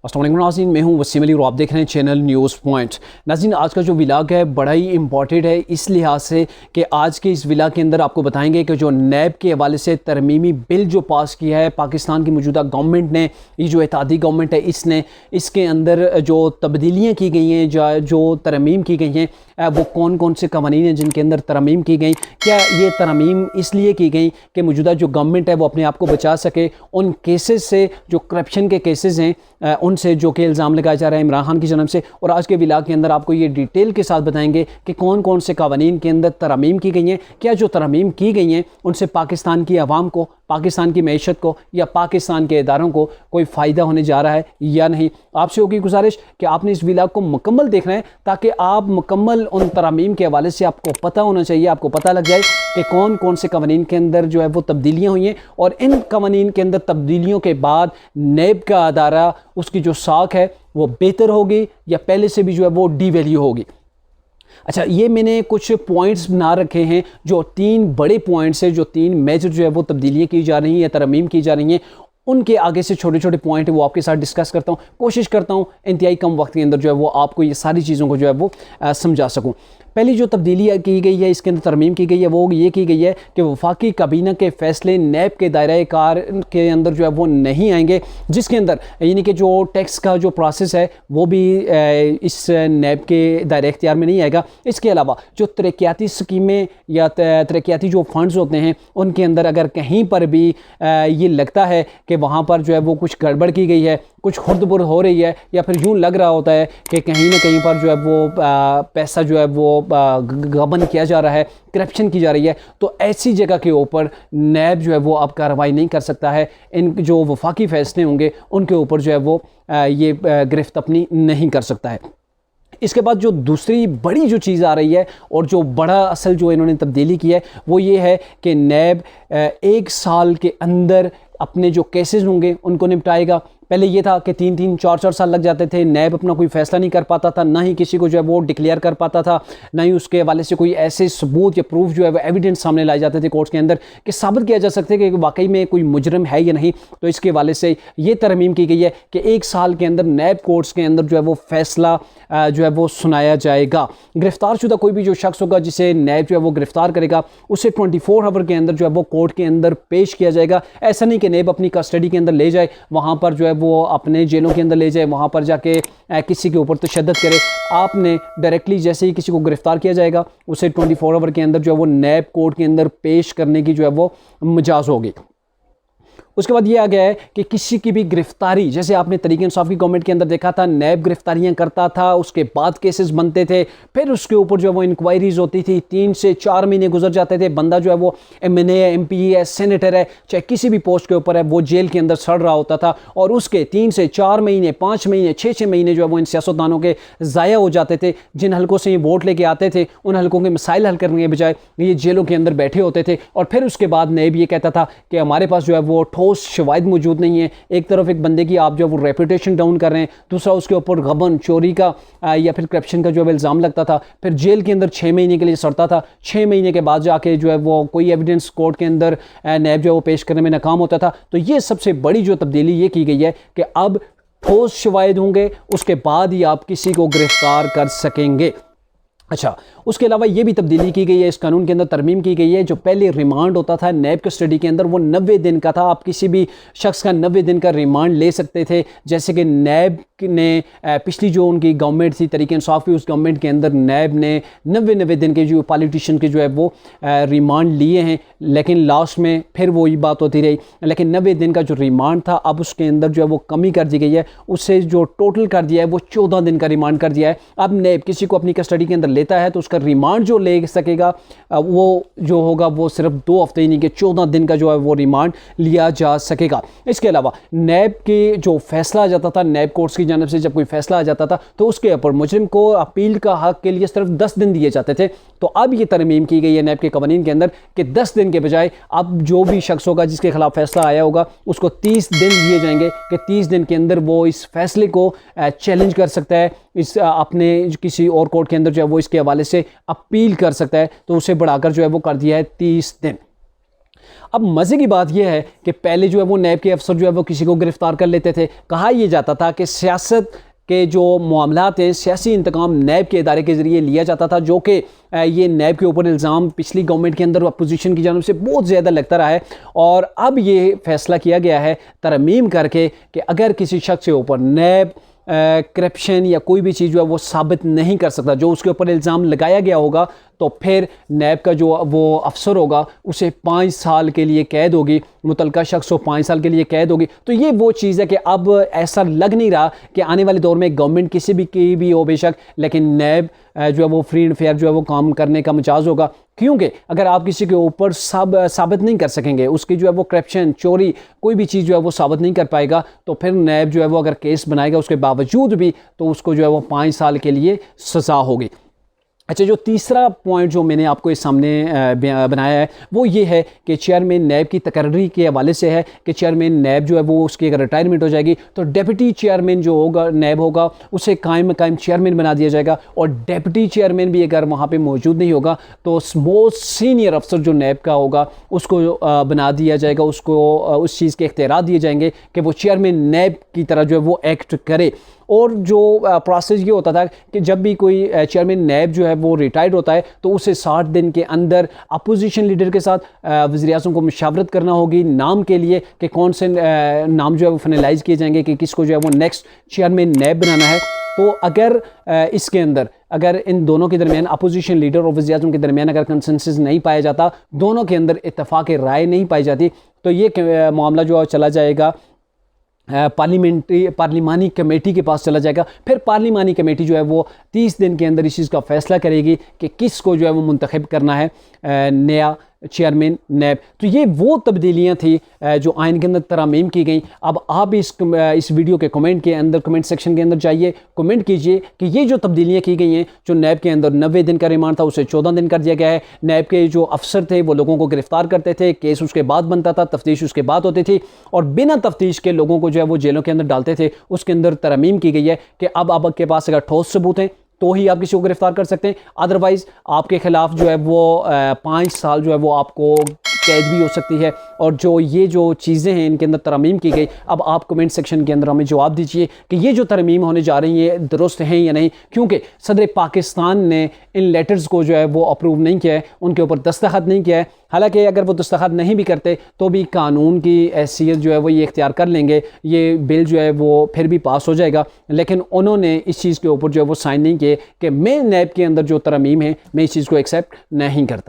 अस्सलाम वालेकुम नाज़रीन, मैं हूं वसीम अली और आप देख रहे हैं चैनल न्यूज़ पॉइंट। नाज़रीन, आज का जो व्लॉग है बड़ा ही इंपॉर्टेंट है इस लिहाज से कि आज के इस व्लॉग के अंदर आपको बताएंगे कि जो नैब के हवाले से तरमीमी बिल जो पास किया है पाकिस्तान की मौजूदा गवर्नमेंट ने, ये जो इत्तेहादी गवर्नमेंट है इसने, इसके अंदर जो तब्दीलियाँ की गई हैं, जो तरमीम की गई हैं, वो कौन कौन से कवानीन हैं जिनके अंदर तरमीम की गई। क्या ये तरमीम इसलिए की गई कि मौजूदा जो गवर्नमेंट है वो अपने आप को बचा सके उन केसेस से, जो करप्शन के केसेस हैं उनसे, जो कि इल्ज़ाम लगाया जा रहा है इमरान खान की जन्म से। और आज के व्लॉग के अंदर आपको ये डिटेल के साथ बताएंगे कि कौन कौन से कवानीन के अंदर तरमीम की गई हैं। क्या जो तरमीम की गई हैं उनसे पाकिस्तान की आवाम को, पाकिस्तान की मैशत को या पाकिस्तान के इदारों को कोई फ़ायदा होने जा रहा है या नहीं। आपसे होगी गुजारिश कि आपने इस व्लॉग को मुकम्मल देखना है ताकि आप मुकम्मल उन तरमीम के हवाले से आपको पता होना चाहिए, आपको पता लग जाए कि कौन कौन से कवानीन के अंदर जो है वो तब्दीलियाँ हुई हैं और इन कवानीन के अंदर तब्दीलियों के बाद नैब का अदारा, उसकी जो साख है वो बेहतर होगी या पहले से भी जो है वो डीवैल्यू होगी। अच्छा, ये मैंने कुछ पॉइंट्स बना रखे हैं, जो 3 बड़े पॉइंट्स हैं, जो 3 मेजर जो है वो तब्दीलियाँ की जा रही हैं या तरमीम की जा रही हैं। उनके आगे से छोटे छोटे पॉइंट है वो आपके साथ डिस्कस करता हूँ। कोशिश करता हूँ इंतहाई कम वक्त के अंदर जो है वो आपको ये सारी चीज़ों को जो है वो समझा सकूँ। पहली जो तब्दीली की गई है, इसके अंदर तरमीम की गई है, वो ये की गई है कि वफाकी काबीना के फ़ैसले नैब के दायरे कार के अंदर जो है वो नहीं आएंगे, जिसके अंदर यानी कि जो टैक्स का जो प्रोसेस है वो भी इस नैब के दायरे इख्तियार में नहीं आएगा। इसके अलावा जो तरक्याती स्कीमें या तरक्याती जो फंड्स होते हैं उनके अंदर अगर कहीं पर भी ये लगता है कि वहाँ पर जो है वो कुछ गड़बड़ की गई है, कुछ खुर्द-बुर्द हो रही है, या फिर यूँ लग रहा होता है कि कहीं ना कहीं पर जो है वो पैसा जो है वो गबन किया जा रहा है, करप्शन की जा रही है, तो ऐसी जगह के ऊपर नैब जो है वो अब कार्रवाई नहीं कर सकता है। इन जो वफाकी फ़ैसले होंगे उनके ऊपर जो है वो ये गिरफ्त अपनी नहीं कर सकता है। इसके बाद जो दूसरी बड़ी जो चीज़ आ रही है और जो बड़ा असल जो इन्होंने तब्दीली की है वो ये है कि नैब 1 साल के अंदर अपने जो केसेस होंगे उनको निपटाएगा। पहले ये था कि 3-3, 4-4 साल लग जाते थे, नैब अपना कोई फ़ैसला नहीं कर पाता था, ना ही किसी को जो है वो डिक्लेयर कर पाता था, ना ही उसके हवाले से कोई ऐसे सबूत या प्रूफ जो है वो एविडेंस सामने लाए जाते थे कोर्ट्स के अंदर कि साबित किया जा सकता है कि वाकई में कोई मुजरम है या नहीं। तो इसके हवाले से ये तरमीम की गई है कि 1 साल के अंदर नैब कोर्ट्स के अंदर जो है वो फ़ैसला जो है वो सुनाया जाएगा। गिरफ्तार शुदा कोई भी जो शख्स होगा जिसे नैब जो है वो गिरफ्तार करेगा उसे 24 आवर के अंदर जो है वो कोर्ट के अंदर पेश किया जाएगा। ऐसा नहीं कि नैब अपनी कस्टडी के अंदर ले जाए, वहाँ पर जो है वो अपने जेलों के अंदर ले जाए, वहाँ पर जाके किसी के ऊपर तशद्दुद करे। आपने डायरेक्टली जैसे ही किसी को गिरफ्तार किया जाएगा उसे 24 आवर के अंदर जो है वो नैब कोर्ट के अंदर पेश करने की जो है वो मजाज होगी। उसके बाद ये आ गया है कि किसी की भी गिरफ्तारी, जैसे आपने तरीके इंसाफ की गवर्नमेंट के अंदर देखा था, नैब गिरफ्तारियां करता था, उसके बाद केसेस बनते थे, फिर उसके ऊपर जो है वो इंक्वायरीज होती थी, 3 से 4 महीने गुजर जाते थे। बंदा जो है वो MNA है, MP है, सेनेटर है, चाहे किसी भी पोस्ट के ऊपर है, वो जेल के अंदर सड़ रहा होता था और उसके 3 से 4 महीने, 5 महीने, 6-6 महीने जो है वो इन सियासतदानों के ज़ाया हो जाते थे। जिन हलकों से ये वोट लेके आते थे उन हलकों के मसाइल हल करने के बजाय ये जेलों के अंदर बैठे होते थे। और फिर उसके बाद नैब ये कहता था कि हमारे पास जो है वो ठोस शवाहिद मौजूद नहीं है। एक तरफ एक बंदे की आप जो है वो रेपुटेशन डाउन कर रहे हैं, दूसरा उसके ऊपर गबन, चोरी का या फिर करप्शन का जो है इल्ज़ाम लगता था। फिर जेल के अंदर 6 महीने के लिए सड़ता था, 6 महीने के बाद जाके जो है वो कोई एविडेंस कोर्ट के अंदर नैब जो है वो पेश करने में नाकाम होता था। तो ये सबसे बड़ी जो तब्दीली ये की गई है कि अब ठोस शवाहिद होंगे, उसके बाद ही आप किसी को गिरफ्तार कर सकेंगे। अच्छा, उसके अलावा ये भी तब्दीली की गई है, इस कानून के अंदर तरमीम की गई है। जो पहले रिमांड होता था नैब कस्टडी के अंदर वो 90 दिन का था। आप किसी भी शख्स का 90 दिन का रिमांड ले सकते थे। जैसे कि नैब ने पिछली जो उनकी गवर्नमेंट थी तरीके इंसाफ की, उस गवर्नमेंट के अंदर नैब ने 90 दिन के जो पॉलिटिशियन के जो है वो रिमांड लिए हैं, लेकिन लास्ट में फिर वही बात होती रही। लेकिन 90 दिन का जो रिमांड था अब उसके अंदर जो है वो कमी कर दी गई है, उससे जो टोटल कर दिया है वो 14 दिन का रिमांड कर दिया है। अब नैब किसी को अपनी कस्टडी के अंदर लेता है तो उसका रिमांड जो ले सकेगा वो जो होगा वो सिर्फ 2 हफ्ते, यानी कि 14 दिन का जो है वो रिमांड लिया जा सकेगा। इसके अलावा नैब के जो फैसला आ जाता था, नैब कोर्ट्स की जानब से जब कोई फैसला आ जाता था तो उसके ऊपर मुजरिम को अपील का हक के लिए सिर्फ 10 दिन दिए जाते थे। तो अब ये तरमीम की गई है नैब के कवानीन के अंदर कि 10 दिन के बजाय अब जो भी शख्स होगा जिसके खिलाफ फैसला आया होगा उसको 30 दिन दिए जाएंगे कि 30 दिन के अंदर वो इस फैसले को चैलेंज कर सकता है, इस अपने किसी और कोर्ट के अंदर जो है वो इसके हवाले से अपील कर सकता है। तो उसे बढ़ाकर जो है वो कर दिया है 30 दिन। अब मज़े की बात यह है कि पहले जो है वो नैब के अफसर जो है वो किसी को गिरफ्तार कर लेते थे। कहा यह जाता था कि सियासत के जो मामलात हैं, सियासी इंतकाम नैब के इदारे के ज़रिए लिया जाता था, जो कि ये नैब के ऊपर इल्ज़ाम पिछली गवर्नमेंट के अंदर अपोजिशन की जानिब से बहुत ज़्यादा लगता रहा है। और अब ये फैसला किया गया है तरमीम करके कि अगर किसी शख्स के ऊपर नैब करप्शन या कोई भी चीज़ जो है वो साबित नहीं कर सकता, जो उसके ऊपर इल्ज़ाम लगाया गया होगा, तो फिर नैब का जो वो अफसर होगा उसे 5 साल के लिए कैद होगी, मुतलका शख्स को 5 साल के लिए कैद होगी। तो ये वो चीज़ है कि अब ऐसा लग नहीं रहा कि आने वाले दौर में गवर्नमेंट किसी भी की भी हो बेशक, लेकिन नैब जो है वो फ्री एंड फेयर जो है वो काम करने का मिजाज होगा। क्योंकि अगर आप किसी के ऊपर साबित नहीं कर सकेंगे, उसकी जो है वो करप्शन, चोरी, कोई भी चीज़ जो है वो साबित नहीं कर पाएगा, तो फिर नैब जो है वो अगर केस बनाएगा उसके बावजूद भी, तो उसको जो है वो 5 साल के लिए सज़ा होगी। अच्छा, जो तीसरा पॉइंट जो मैंने आपको इस सामने बनाया है वो ये है कि चेयरमैन नैब की तकर्री के हवाले से है कि चेयरमैन नैब जो है वो उसकी अगर रिटायरमेंट हो जाएगी तो डिप्टी चेयरमैन जो होगा नैब होगा उसे कायम चेयरमैन बना दिया जाएगा। और डिप्टी चेयरमैन भी अगर वहाँ पे मौजूद नहीं होगा तो मोस्ट सीनियर अफसर जो नैब का होगा उसको बना दिया जाएगा, उसको उस चीज़ के इख्तियार दिए जाएंगे कि वो चेयरमैन नैब की तरह जो है वो एक्ट करे। और जो प्रोसेस ये होता था कि जब भी कोई चेयरमैन नैब जो है वो रिटायर्ड होता है तो उसे 60 दिन के अंदर अपोजिशन लीडर के साथ वज़ीर-ए-आज़म को मुशावरत करना होगी नाम के लिए कि कौन से नाम जो है वो फाइनलाइज़ किए जाएंगे कि किसको जो है वो नेक्स्ट चेयरमैन नैब बनाना है। तो अगर इसके अंदर अगर इन दोनों के दरमियान अपोजिशन लीडर और वज़ीर-ए-आज़म के दरमियान अगर कंसेंसस नहीं पाया जाता, दोनों के अंदर इत्तफाक़ राय नहीं पाई जाती, तो ये मामला जो चला जाएगा पार्लिमानी कमेटी के पास चला जाएगा। फिर पार्लिमानी कमेटी जो है वो 30 दिन के अंदर इस चीज़ का फैसला करेगी कि किसको जो है वो मुंतखब करना है नया चेयरमैन नैब। तो ये वो तब्दीलियाँ थी जो आइन के अंदर तरामीम की गई। अब आप इस वीडियो के कमेंट सेक्शन के अंदर जाइए, कमेंट कीजिए कि ये जो तब्दीलियाँ की गई हैं, जो नैब के अंदर 90 दिन का रिमांड था उसे 14 दिन कर दिया गया है। नैब के जो अफसर थे वो लोगों को गिरफ्तार करते थे, केस उसके बाद बनता था, तफ्तीश उसके बाद होती थी, और बिना तफ्तीश के लोगों को जो है वो जेलों के अंदर डालते थे। उसके अंदर तरमीम की गई है कि अब आपके पास अगर ठोस सबूत हैं तो ही आप किसी को गिरफ्तार कर सकते हैं, अदरवाइज़ आपके खिलाफ जो है वो 5 साल जो है वो आपको कैद भी हो सकती है। और ये जो चीज़ें हैं इनके अंदर तरमीम की गई। अब आप कमेंट सेक्शन के अंदर हमें जवाब दीजिए कि ये जो तरमीम होने जा रही है दुरुस्त हैं या नहीं, क्योंकि सदर पाकिस्तान ने इन लेटर्स को जो है वो अप्रूव नहीं किया है, उनके ऊपर दस्तखत नहीं किया है। हालांकि अगर वो दस्तखत नहीं भी करते तो भी कानून की हैसियत जो है वो ये इख्तियार कर लेंगे, ये बिल जो है वो फिर भी पास हो जाएगा। लेकिन उन्होंने इस चीज़ के ऊपर जो है वो साइन नहीं किए कि मैं नैब के अंदर जो तरमीम है मैं इस चीज़ को एक्सेप्ट नहीं करता।